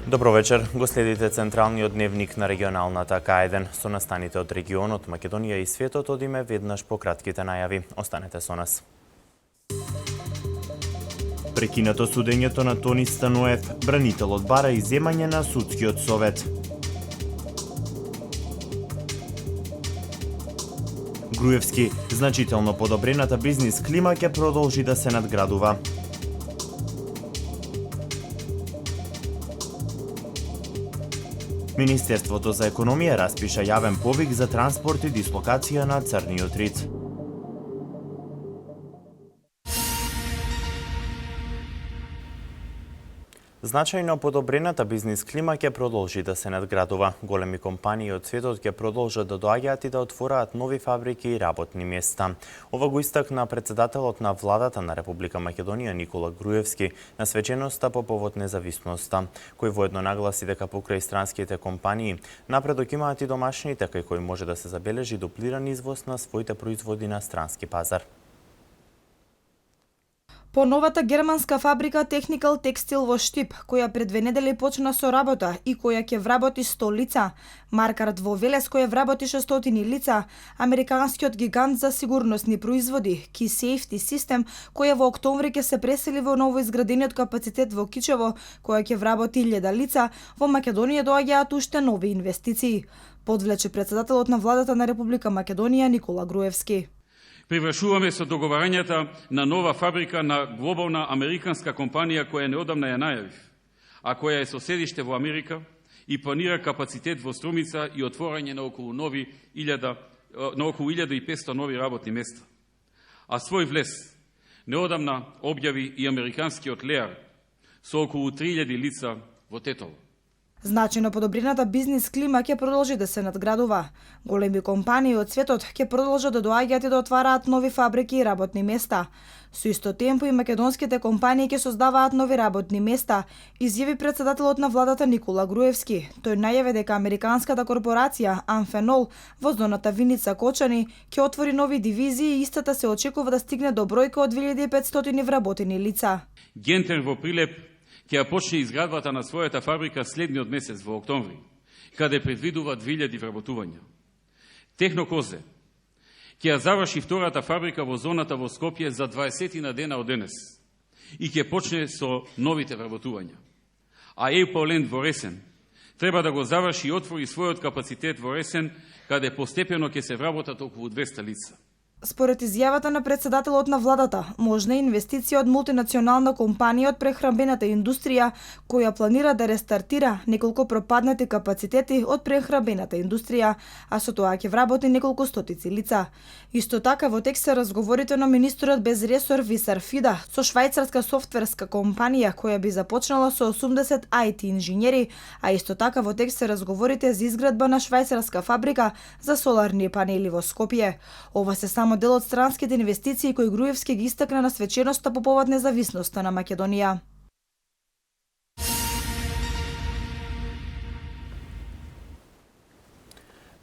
Добро вечер, го следите централниот дневник на регионалната К1 со настаните од регионот, Македонија и светот. Одиме веднаш по кратките најави. Останете со нас. Прекинато судењето на Тони Станоев, бранителот бара изземање на судскиот совет. Груевски, значително подобрената бизнис клима ќе продолжи да се надградува. Министерството за економија распиша јавен повик за транспорт и дислокација на Црниот Рид. Значајно подобрената бизнис клима ќе продолжи да се надградува. Големи компании од светот ќе продолжат да доаѓаат и да отвораат нови фабрики и работни места. Ова го истакна председателот на владата на Република Македонија Никола Груевски на свеченоста по повод независноста, кој воедно нагласи дека покрај странските компании напредок имаат и домашните, кај кој може да се забележи дуплиран извоз на своите производи на странски пазар. По новата германска фабрика Technical Textile во Штип, која пред 2 недели почна со работа и која ќе вработи 100 лица, Маркарт во Велес која вработи 600 лица, американскиот гигант за сигурносни производи Key Safety System, која во октомври ќе се пресели во новоизградениот капацитет во Кичево, која ќе вработи 1000 лица, во Македонија доаѓаат уште нови инвестиции, подвлече председателот на владата на Република Македонија Никола Груевски. Привршуваме со договарањата на нова фабрика на глобална американска компанија која неодамна ја најавив, а која е со седиште во Америка и планира капацитет во Струмица и отворање на околу 1500 нови работни места. А свој влез неодамна објави и американскиот Леар со околу 3000 лица во Тетово. Значајно подобрената бизнис клима ќе продолжи да се надградува. Големи компании од светот ќе продолжат да доаѓаат и да отвараат нови фабрики и работни места. Со исто темпо и македонските компании ќе создаваат нови работни места, изјави председателот на владата Никола Груевски. Тој најави дека американската корпорација Амфенол во зоната Виница Кочани ќе отвори нови дивизии и истата се очекува да стигне до бројка од 2500 вработени лица. Гентер во Прилеп ќе почне изградбата на својата фабрика следниот месец во октомври, каде предвидува 2000 вработувања. Технокозе ќе ја заврши втората фабрика во зоната во Скопје за 20 на дена од денес и ќе почне со новите вработувања. А Ејполенд во Ресен треба да го заврши и отвори својот капацитет во Ресен, каде постепено ќе се вработат околу 200 лица. Според изјавата на председателот на владата, можна е инвестиција од мултинационална компанија од прехрамбената индустрија, која планира да рестартира неколку пропаднати капацитети од прехрамбената индустрија, а со тоа ќе вработи неколку стотици лица. Исто така во текст се разговорите на министерот без ресор Висар Фида со швајцарска софтверска компанија која би започнала со 80 IT инженери, а исто така во текст се разговорите за изградба на швајцарска фабрика за соларни панели во Скопје. Ова се само дел од странските инвестиции кои Груевски ги истакна на свеченоста по повод независноста на Македонија.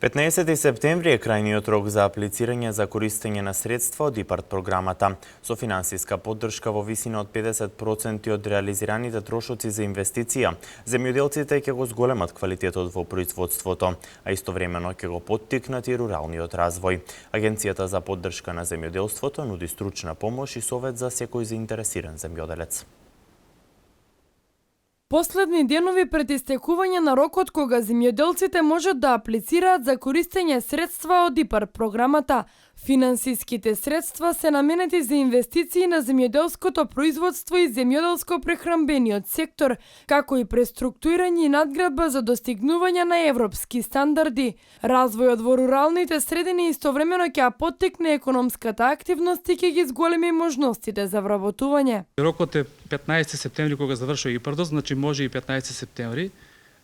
Петнаесети септември е крајниот рок за аплицирање за користење на средства од ИПАРД програмата, со финансиска поддршка во висина од 50% од реализираните трошоци за инвестиција. Земјоделците ќе го зголемат квалитетот во производството, а истовремено ќе го поттикнат и руралниот развој. Агенцијата за поддршка на земјоделството нуди стручна помош и совет за секој заинтересиран земјоделец. Последни денови пред истекување на рокот кога земјоделците можат да аплицираат за користење средства од ИПАРД програмата, финансиските средства се наменети за инвестиции на земјоделското производство и земјоделско-прехрамбениот сектор, како и преструктурирање и надградба за достигнување на европски стандарди. Развојот во руралните средини истовремено ќе поттикне економската активност и ќе ги зголеми можностите за вработување. Рокот е 15 септември кога завршува ИПАРД, значи може и 15 септември.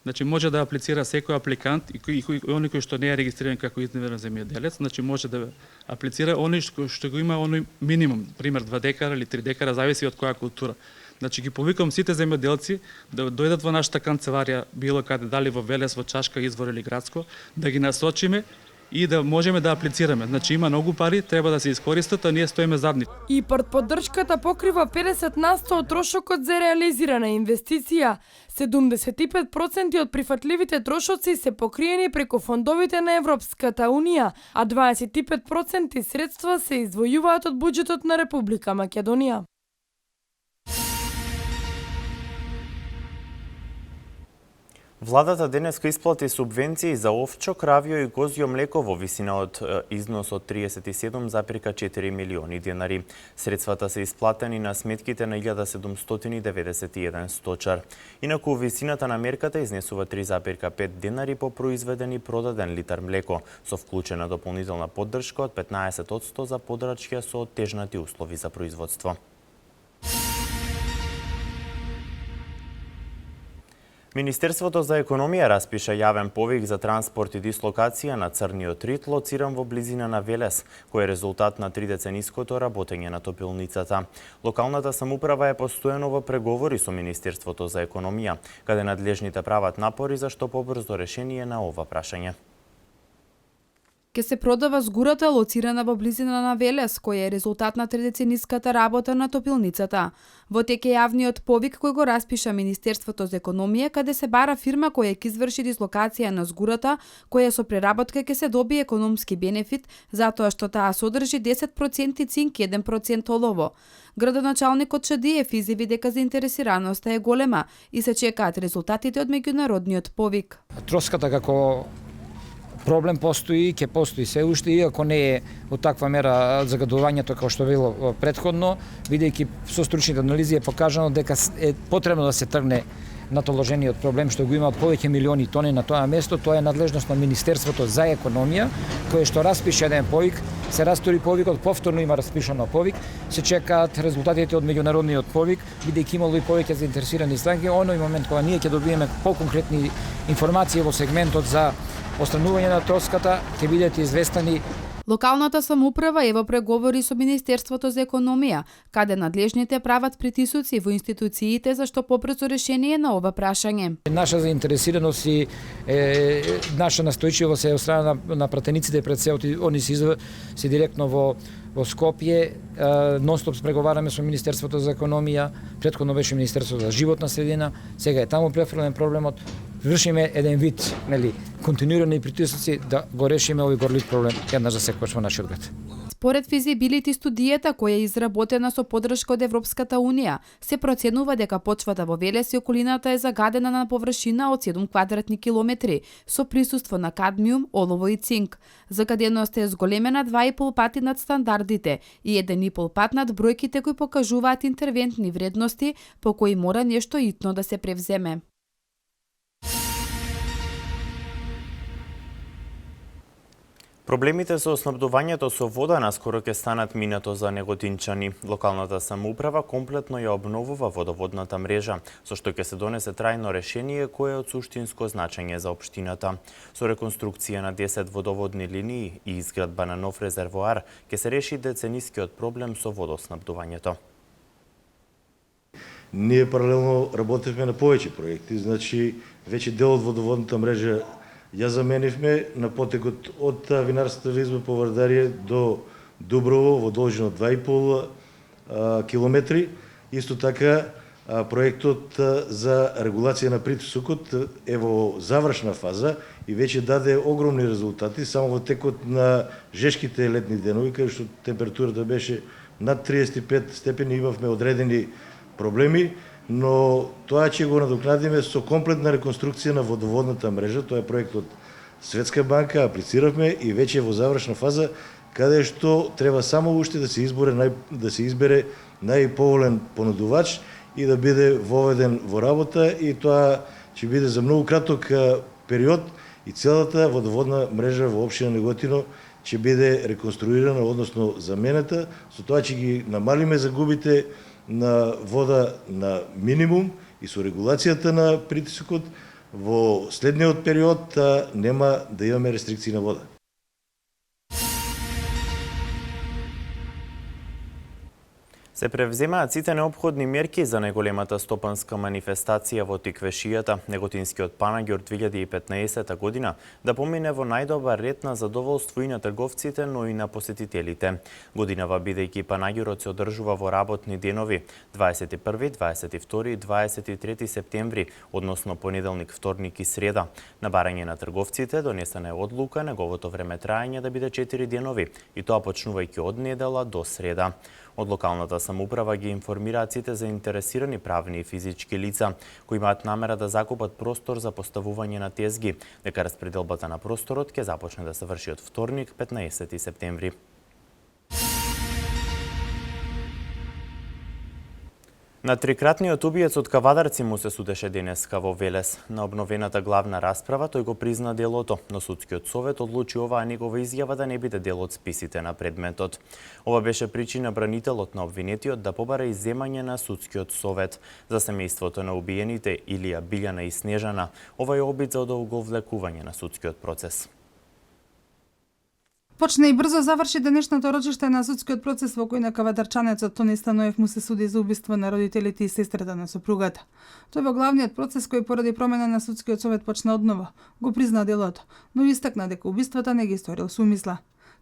Значи може да аплицира секој апликант и оној кој што не е регистриран како изневерен земјоделец, значи може да аплицира оној што го има оној минимум, пример 2 декара или 3 декара, зависи од која култура. Значи ги повикам сите земјоделци да дојдат во нашата канцеларија, било каде, дали во Велес, во Чашка, Извор или Градско, да ги насочиме и да можеме да аплицираме. Значи има многу пари, треба да се искористат, а ние стоиме задни. ИПАРД поддршката покрива 50% од трошокот за реализирана инвестиција. 75% од прифатливите трошоци се покриени преку фондовите на Европската Унија, а 25% средства се издвојуваат од буџетот на Република Македонија. Владата денеска исплати субвенции за овчо, кравјо и козјо млеко во висина од износ од 37,4 милиони денари. Средствата се исплатени на сметките на 1791 сточар. Инаку висината на мерката изнесува 3,5 денари по произведен и продаден литар млеко, со вклучена дополнителна поддршка од 15% за подрачја со оттежнати услови за производство. Министерството за економија распиша јавен повик за транспорт и дислокација на црниот рид, лоциран во близина на Велес, кој е резултат на 3-децениското работење на топилницата. Локалната самоуправа е постојано во преговори со Министерството за економија, каде надлежните прават напори за што побрзо решение на ова прашање. Ке се продава згурата лоцирана во близина на Велес, која е резултат на традициониската работа на топилницата. Во тек е јавниот повик кој го распиша Министерството за економија, каде се бара фирма која ќе изврши дислокација на згурата, која со преработка ќе се добие економски бенефит, затоа што таа содржи 10% цинк и 1% олово. Градоначалникот Шадиев изјави дека заинтересираноста е голема и се чекаат резултатите од меѓународниот повик. Троската како проблем постои, ќе постои се уште, иако не е од таква мера загадувањето како што било претходно, бидејќи со стручните анализи е покажано дека е потребно да се тргне натоложениот проблем што го имаат повеќе милиони тони на тоа место. Тоа е надлежност на Министерството за економија, кое што распише еден повик, се растори повикот, повторно има распишано повик, се чекаат резултатите од меѓународниот повик, бидејќи имало и повеќе заинтересирани странки. Оној момент кога ние ќе добиеме поконкретни информации во сегментот за отстранување на троската, ќе бидете известени. Локалната самоуправа е во преговори со Министерството за економија, каде надлежните прават притисоци во институциите за што побрзо решение на ова прашање. Наша заинтересираност и наша настојчивост е од страна на пратениците пред се, они се директно во Скопје, нонстоп преговараме со Министерството за економија, претходно беше Министерството за животна средина, сега е таму префрлен проблемот. Вршиме еден вид, континуирани притисоци да го решиме овој горлив проблем еднаш за секогаш во нашиот град. Според Feasibility студијата која е изработена со поддршка од Европската Унија, се проценува дека почвата во Велес и околината е загадена на површина од 7 квадратни километри, со присуство на кадмиум, олово и цинк. Загаденоста е зголемена 2,5 пати над стандардите и 1,5 пат над бројките кои покажуваат интервентни вредности по кои мора нешто итно да се превземе. Проблемите со снабдувањето со вода наскоро ќе станат минато за неготинчани. Локалната самоуправа комплетно ја обновува водоводната мрежа, со што ќе се донесе трајно решение кое е од суштинско значење за општината. Со реконструкција на 10 водоводни линии и изградба на нов резервоар ќе се реши деценискиот проблем со водоснабдувањето. Ние паралелно работевме на повеќе проекти, значи веќе дел од водоводната мрежа ја заменивме на потекот од винарската визба по Вардарие до Дуброво во должина 2,5 километри. Исто така проектот за регулација на притисокот е во завршна фаза и веќе даде огромни резултати само во текот на жешките летни денови, каде што температурата беше над 35 степени, имавме одредени проблеми, но тоа ќе го надокнадиме со комплетна реконструкција на водоводната мрежа. Тоа е проект од Светска банка, аплициравме и веќе во завршна фаза, каде што треба само уште да се избере најповолен понудувач и да биде воведен во работа, и тоа ќе биде за многу краток период и целата водоводна мрежа во општина Неготино ќе биде реконструирана, односно заменета. Со тоа ќе ги намалиме загубите на вода на минимум и со регулацијата на притисокот во следниот период нема да имаме рестрикции на вода. Се превземаат сите неопходни мерки за најголемата стопанска манифестација во Тиквешијата, Неготинскиот Панагјор 2015 година, да помине во најдобар ред на задоволство и на трговците, но и на посетителите. Годинава бидејќи Панагјорот се одржува во работни денови 21, 22 и 23 септември, односно понеделник, вторник и среда. На барање на трговците донесена е одлука неговото време траење да биде 4 денови, и тоа почнувајќи од недела до среда. Од локалната самоуправа ги информираат сите заинтересирани правни и физички лица кои имаат намера да закупат простор за поставување на тезги, дека распределбата на просторот ќе започне да се врши од вторник, 15 септември. На трикратниот убиец од Кавадарци му се судеше денеска во Велес. На обновената главна расправа тој го призна делото, но судскиот совет одлучи оваа негова изјава да не биде дел од списите на предметот. Ова беше причина бранителот на обвинетиот да побара изземање на судскиот совет. За семејството на убиените Илија, Билјана и Снежана, ова е обид за одолговлекување на судскиот процес. Почна и брзо заврши денешното рочиште на судскиот процес во кој на кавадарчанецот Тони Станоев му се суди за убиство на родителите и сестрата на сопругата. Тој во главниот процес кој поради промена на судскиот совет почна однова, го призна делото, но истакна дека убиствата не ги сторил со умисла.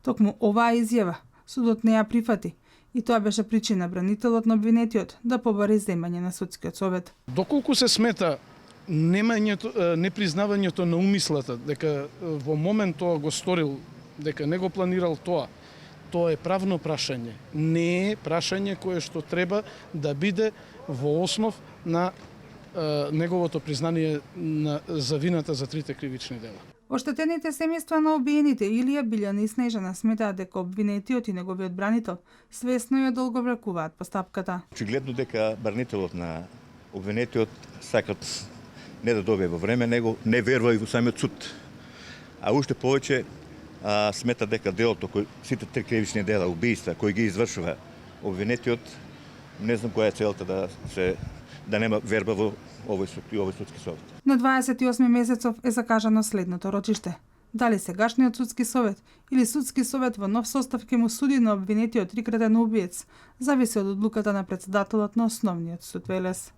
Токму оваа изјава судот не ја прифати и тоа беше причина бранителот на обвинетиот да побара изземање на судскиот совет. Доколку се смета непризнавањето на умислата, дека во момент тоа го сторил, дека не го планирал тоа е правно прашање. Не е прашање кое што треба да биде во основ на неговото признание за вината за трите кривични дела. Оштетените семејства на убиените Илија, Билјана и Снежана сметаат дека обвинетиот и неговиот бранител свесно ја долговлекуваат постапката. Очигледно дека бранителот на обвинетиот сакат не да добие во време, него не верува и во самиот суд. А уште повеќе смета дека делото, сите три кривични дела, убиства, кои ги извршува обвинетиот, не знам која е целта да нема верба во овој судски совет. На 28 месецов е закажано следното рочиште. Дали сегашниот судски совет или судски совет во нов состав ќе му суди на обвинетиот трикратен убиец, зависи од одлуката на председателот на основниот суд Велес.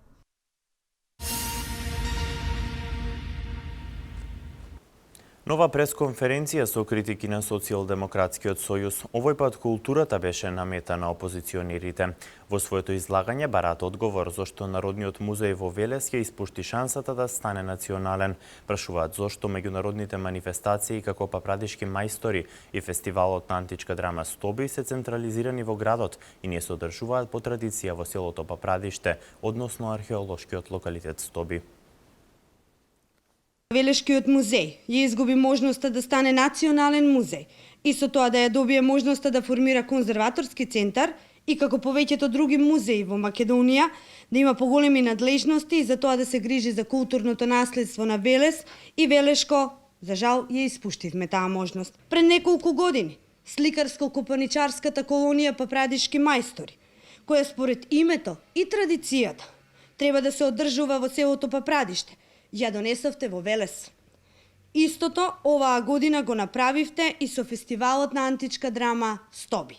Нова пресконференција со критики на Социјалдемократскиот сојуз. Овој пат културата беше намета на опозиционерите. Во своето излагање бараат одговор зошто Народниот музеј во Велес ја испушти шансата да стане национален. Прашуваат зошто меѓународните манифестации како Папрадишки мајстори и фестивалот на античка драма Стоби се централизирани во градот и не се одржуваат по традиција во селото Папрадиште, односно археолошкиот локалитет Стоби. Велешкиот музеј ја изгуби можноста да стане национален музеј и со тоа да ја добие можноста да формира конзерваторски центар и како повеќето други музеи во Македонија да има поголеми надлежности и за тоа да се грижи за културното наследство на Велес и Велешко, за жал, ја испуштивме таа можност. Пред неколку години сликарско-копаничарската колонија Папрадишки мајстори, која според името и традицијата треба да се одржува во селото Папрадиште, ја донесовте во Велес. Истото оваа година го направивте и со фестивалот на античка драма Стоби.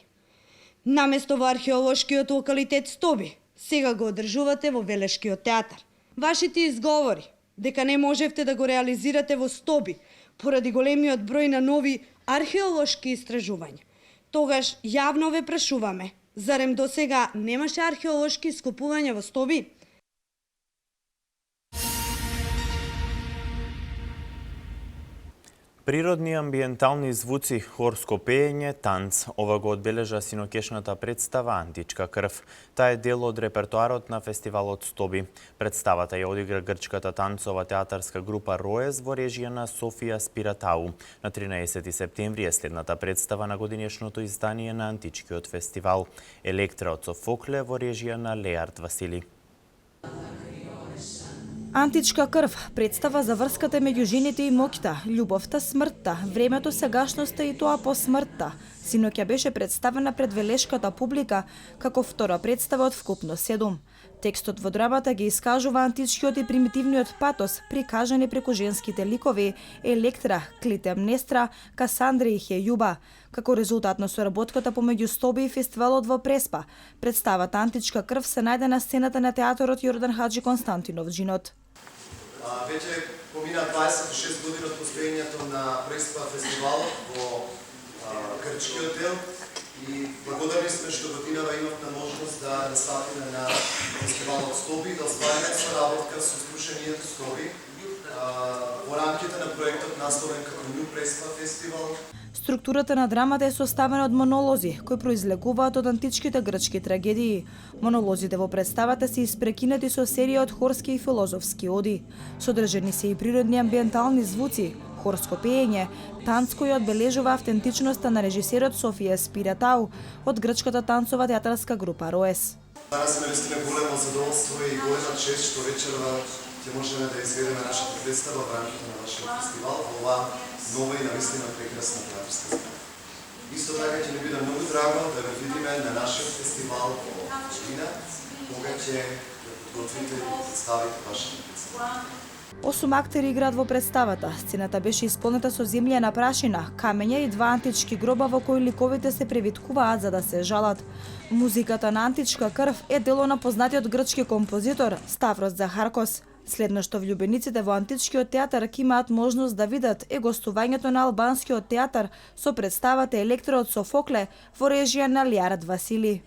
Наместо во археолошкиот локалитет Стоби, сега го одржувате во Велешкиот театар. Вашите изговори дека не можевте да го реализирате во Стоби поради големиот број на нови археолошки истражувања. Тогаш јавно ве прашуваме, зарем до сега немаше археолошки ископувања во Стоби? Природни амбиентални звуци, хорско пеење, танц. Ова го одбележа синокешната представа Античка крв. Таа е дел од репертоарот на фестивалот Стоби. Представата ја одигра грчката танцова театарска група Роез во режија на Софија Спиратау. На 13 септември е следната представа на годинешното издание на Античкиот фестивал. Електра од Софокле во режија на Леард Васили. Античка крв, представа за врската меѓу жените и моќта, љубовта, смртта, времето, сегашноста и тоа по смртта. Синоќа беше представена пред велешката публика како втора представа од вкупно 7. Текстот во драмата ги искажува античкиот и примитивниот патос, прикажани преку женските ликови Електра, Клитемнестра, Касандра и Хејуба. Како резултат на соработката помеѓу Стоби и фестивалот во Преспа, представата Античка крв се најде на сцената на театарот Јордан Хаджи Константинов Джинот. Веќе помина 26 години од постоењето на Преспа фестивалот во грчкиот дел и благодарни сме што годинава имавме можност да настапиме на фестивалот Стоби, да оствариме соработка со струшенијето Стоби во рамките на проектот насловен како New Преспа фестивал. Структурата на драмата е составена од монолози кои произлегуваат од античките грчки трагедии. Монолозите во представата се испрекинати со серија од хорски и филозофски оди. Содржани се и природни амбиентални звуци, хорско пеење, танц кој одбележува автентичноста на режисерот Софија Спиратау од грчката танцова театарска група Роес. Данас е навистина големо задоволство и голема чест што вечерва ќе можеме да изведеме нашата представа во рамките на вашиот фестивал во оваа нова и навистина прекрасна театарска зала. Исто така ќе ни биде многу драго да ве видиме на нашиот фестивал во Чилина, кога ќе подготвите и представите вашата представа. 8 актери играат во представата. Сцената беше исполнета со земјена прашина, камења и 2 антички гроба во кои ликовите се превиткуваат за да се жалат. Музиката на Античка крв е дело на познатиот грчки композитор Ставрос Захаркос. Следно што влюбениците во античкиот театар ќе имаат можност да видат е гостувањето на албанскиот театар со представата Електра од Софокле во режија на Лиарад Васили.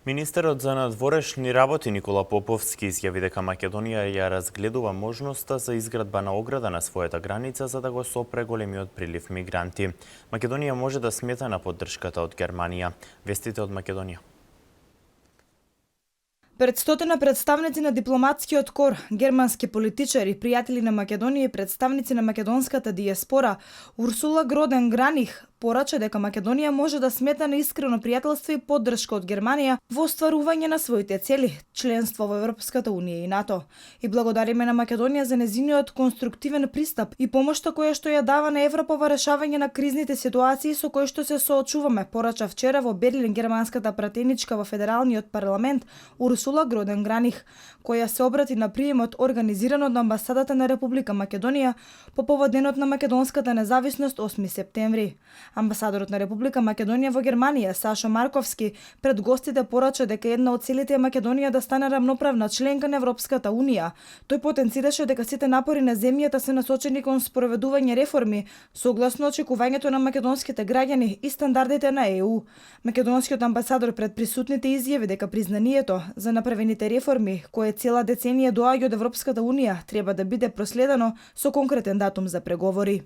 Министерот за надворешни работи Никола Поповски изјави дека Македонија ја разгледува можноста за изградба на ограда на својата граница за да го сопре големиот прилив мигранти. Македонија може да смета на поддршката од Германија. Вестите од Македонија. Пред стотина представници на дипломатскиот кор, германски политичари, пријатели на Македонија и представници на македонската диаспора, Урсула Гроден Граних порача дека Македонија може да смета на искрено пријателство и поддршка од Германија во остварување на своите цели, членство во Европската унија и НАТО. И благодариме на Македонија за незиниот конструктивен пристап и помошта која што ја дава на Европа во решавање на кризните ситуации со кои што се соочуваме, порача вчера во Берлин германската пратеничка во Федералниот парламент Урсула Гроден Граних, која се обрати на приемот организиран од амбасадата на Република Македонија по повод денот на македонската независност 8 септември. Амбасадорот на Република Македонија во Германија, Сашо Марковски, пред гостите порача дека една од целите е Македонија да стане рамноправна членка на Европската унија. Тој потенцираше дека сите напори на земјата се насочени кон спроведување реформи согласно очекувањето на македонските граѓани и стандардите на ЕУ. Македонскиот амбасадор пред присутните изјави дека признанието за направените реформи, кое цела деценија доаѓа од Европската унија, треба да биде проследено со конкретен датум за преговори.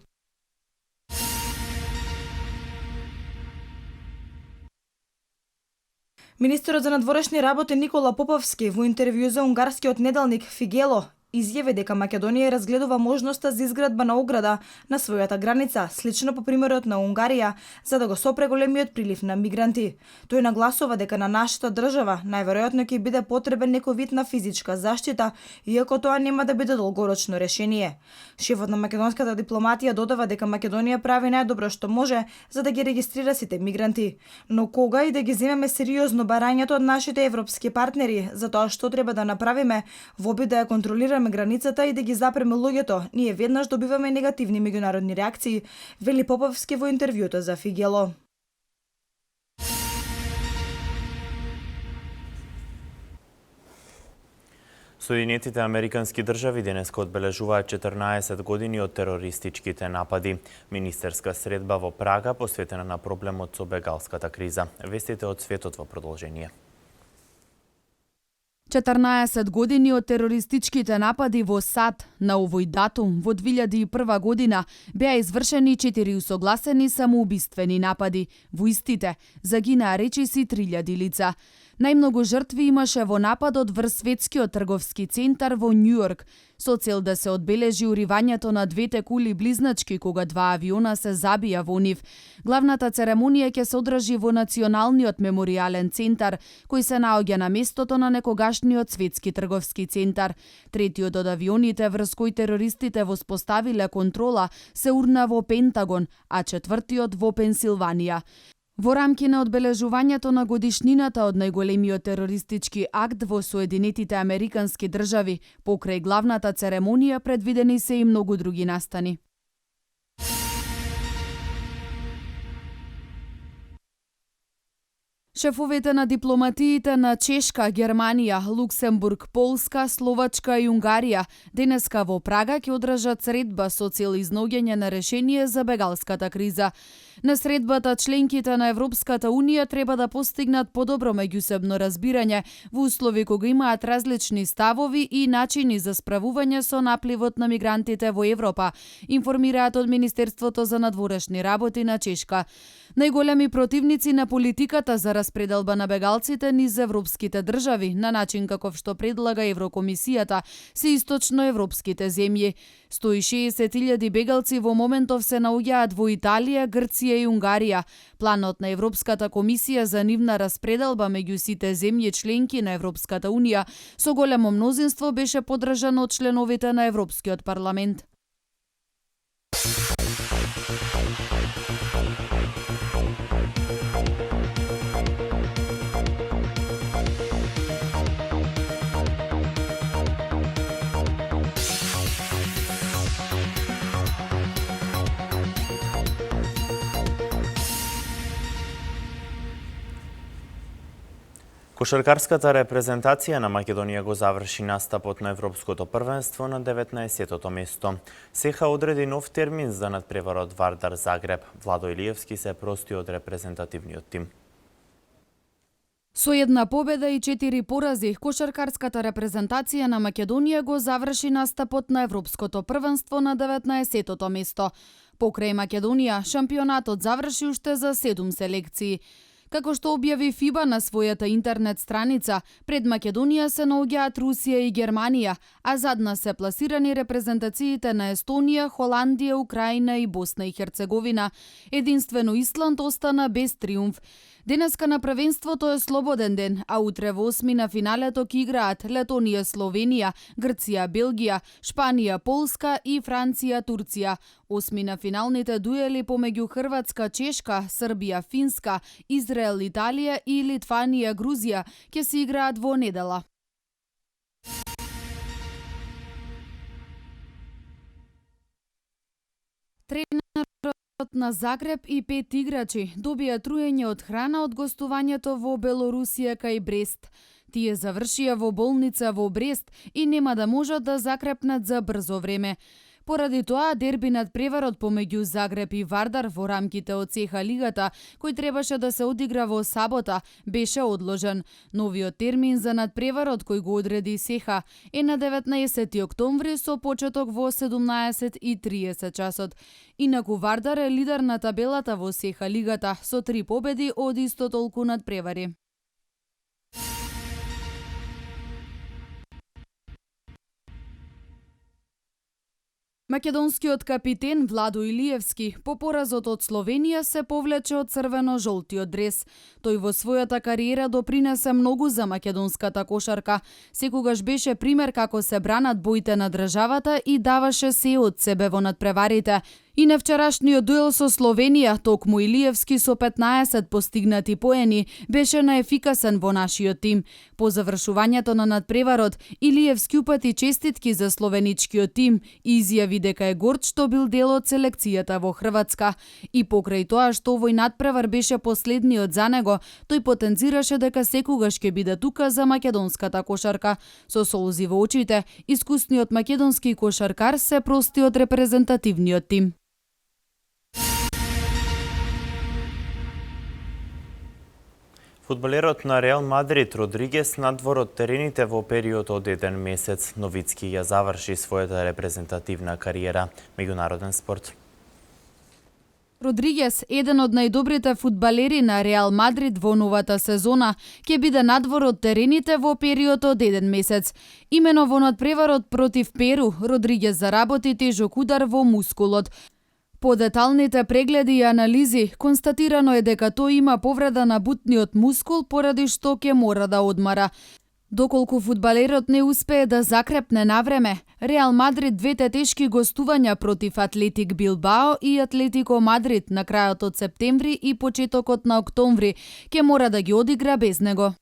Министерот за надворешни работи Никола Поповски во интервју за унгарскиот неделник Фигело изјави дека Македонија разгледува можноста за изградба на ограда на својата граница, слично по примерот на Унгарија, за да го сопре големиот прилив на мигранти. Тој нагласува дека на нашата држава најверојатно ќе биде потребен некој вид на физичка заштита, иако тоа нема да биде долгорочно решение. Шефот на македонската дипломатија додава дека Македонија прави најдобро што може за да ги регистрира сите мигранти, но кога и да ги земеме сериозно барањето од нашите европски партнери за тоа што треба да направиме во обид да ја контролираме границата и да ги запреме луѓето, ние веднаш добиваме негативни меѓународни реакции, вели Поповски во интервјуто за Фигело. Соединетите Американски држави денеска одбележуваат 14 години од терористичките напади. Министерска средба во Прага посветена на проблемот со бегалската криза. Вестите од светот во продолжение. 14 години од терористичките напади во САД. На овој датум во 2001 година беа извршени 4 усогласени самоубиствени напади. Во истите загинаа речиси 3000 лица. Најмногу жртви имаше во нападот врз светскиот трговски центар во Њујорк, со цел да се одбележи уривањето на двете кули близначки кога два авиона се забија во нив. Главната церемонија ќе се одржи во Националниот меморијален центар, кој се наоѓа на местото на некогашниот светски трговски центар. Третиот од авионите врз кој терористите воспоставиле контрола се урна во Пентагон, а четвртиот во Пенсилванија. Во рамки на одбележувањето на годишнината од најголемиот терористички акт во Соединетите Американски држави, покрај главната церемонија предвидени се и многу други настани. Шефовете на дипломатиите на Чешка, Германија, Луксембург, Полска, Словачка и Унгарија денеска во Прага ќе одржат средба со цел изнаоѓање на решение за бегалската криза. На средбата членките на Европската Унија треба да постигнат подобро меѓусебно разбирање во услови кога имаат различни ставови и начини за справување со напливот на мигрантите во Европа, информираат од Министерството за надворешни работи на Чешка. Најголеми противници на политиката за распределба на бегалците низ европските држави, на начин каков што предлага Еврокомисијата, се источноевропските земји. 160.000 бегалци во моментов се наоѓаат во Италија, Грција и Унгарија. Планот на Европската комисија за нивна распределба меѓу сите земји членки на Европската Унија со големо мнозинство беше поддржан од членовите на Европскиот парламент. Кошаркарската репрезентација на Македонија го заврши настапот на Европското првенство на 19-тото место. СЕХА одреди нов термин за надпреварот Вардар Загреб. Владо Илиевски се прости од репрезентативниот тим. Со една победа и 4 порази, кошаркарската репрезентација на Македонија го заврши настапот на Европското првенство на 19-тото место. Покрај Македонија, шампионатот заврши уште за 7 селекции. Како што објави ФИБА на својата интернет страница, пред Македонија се наоѓаат Русија и Германија, а зад нас се пласирани репрезентациите на Естонија, Холандија, Украина и Босна и Херцеговина. Единствено Исланд остана без триумф. Денеска на првенството е слободен ден, а утре во осмина финалето ќе играат Летонија, Словенија, Грција, Белгија, Шпанија, Полска и Франција, Турција. Осмина финалните дуели помеѓу Хрватска, Чешка, Србија, Финска, Израел, Италија и Литванија, Грузија ќе се играат во недела. Тренерот на Загреб и 5 играчи добија труење од храна од гостувањето во Белорусија кај Брест. Тие завршија во болница во Брест и нема да можат да закрепнат за брзо време. Поради тоа, дерби надпреварот помеѓу Загреб и Вардар во рамките од СЕХА лигата, кој требаше да се одигра во сабота, беше одложен. Новиот термин за надпреварот кој го одреди СЕХА е на 19 октомври со почеток во 17:30 часот. Инаку Вардар е лидер на табелата во СЕХА лигата со 3 победи од исто толку надпревари. Македонскиот капитен Владо Илиевски по поразот од Словенија се повлече од црвено-жолтиот дрес. Тој во својата кариера допринесе многу за македонската кошарка. Секогаш беше пример како се бранат боите на државата и даваше се од себе во надпреварите. И на вчерашниот дуел со Словенија, токму Илиевски со 15 постигнати поени беше наефикасен во нашиот тим. По завршувањето на надпреварот, Илиевски упати честитки за словеничкиот тим и изјави дека е горд што бил дел од селекцијата во Хрватска. И покрај тоа што овој надпревар беше последниот за него, тој потенцираше дека секогаш ќе биде тука за македонската кошарка. Со солзи во очите, искусниот македонски кошаркар се прости од репрезентативниот тим. Фудбалерот на Реал Мадрид Родригес надвор од терените во период од 1 месец. Новицки ја заврши својата репрезентативна кариера. Меѓународен спорт. Родригес, еден од најдобрите фудбалери на Реал Мадрид во новата сезона, ќе биде надвор од терените во период од 1 месец. Имено во надпреварот против Перу, Родригес заработи тежок удар во мускулот. По деталните прегледи и анализи, констатирано е дека тој има повреда на бутниот мускул поради што ќе мора да одмара. Доколку фудбалерот не успее да закрепне навреме, Реал Мадрид двете тешки гостувања против Атлетик Билбао и Атлетико Мадрид на крајот од септември и почетокот на октомври ќе мора да ги одигра без него.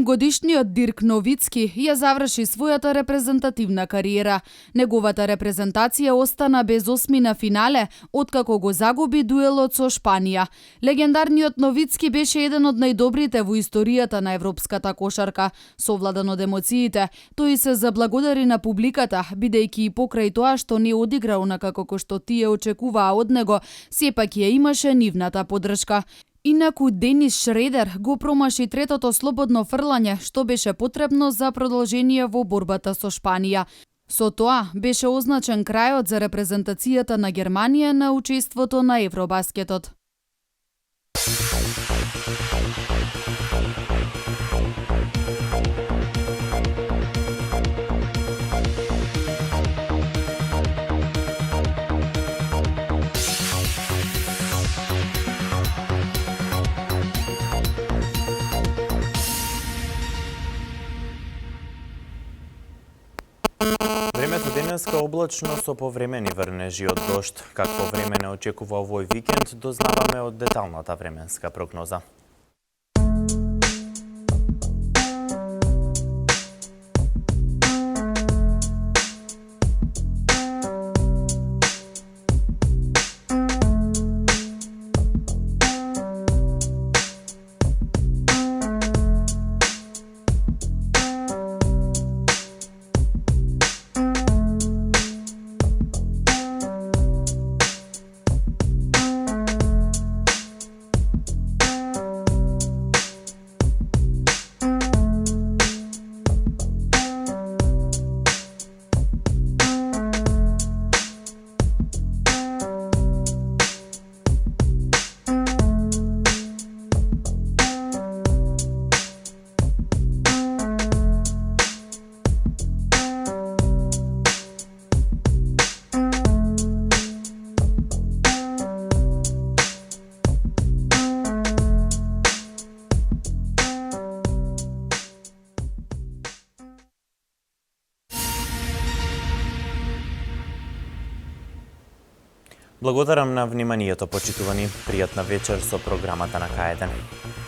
Годишниот Дирк Новицки ја заврши својата репрезентативна кариера. Неговата репрезентација остана без осмина финале, откако го загуби дуелот со Шпанија. Легендарниот Новицки беше еден од најдобрите во историјата на европската кошарка. Совладан од емоциите, тој се заблагодари на публиката, бидејќи и покрај тоа што не одигра онака како што тие очекуваа од него, сепак ја имаше нивната поддршка. Инаку Денис Шредер го промаши третото слободно фрлање, што беше потребно за продолжение во борбата со Шпанија. Со тоа беше означен крајот за репрезентацијата на Германија на учеството на Евробаскетот. Времето денеска облачно со повремени врнежи од дожд. Какво време не очекува овој викенд, дознаваме од деталната временска прогноза. Благодарам на вниманието, почитувани. Пријатна вечер со програмата на К1.